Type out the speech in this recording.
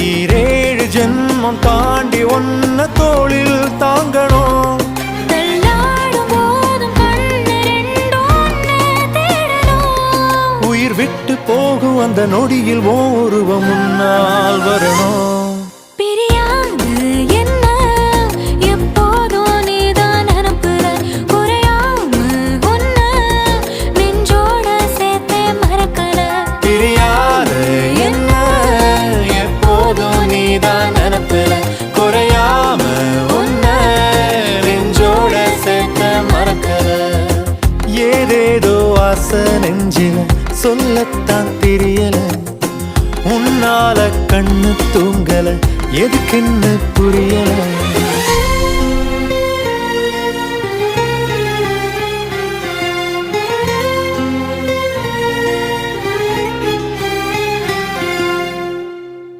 ஈரேழு ஜென்மம் தாண்டி ஒன்ன தோளில் தாங்கணும். உயிர் விட்டு போகும் அந்த நொடியில் ஓ உருவம் முன்னால் வரணும். ஏதேதோ ஆசை நெஞ்சில சொல்லத்தான் தெரியல. உன்னால கண்ணு தூங்கல, எதுக்குன்னு புரியல.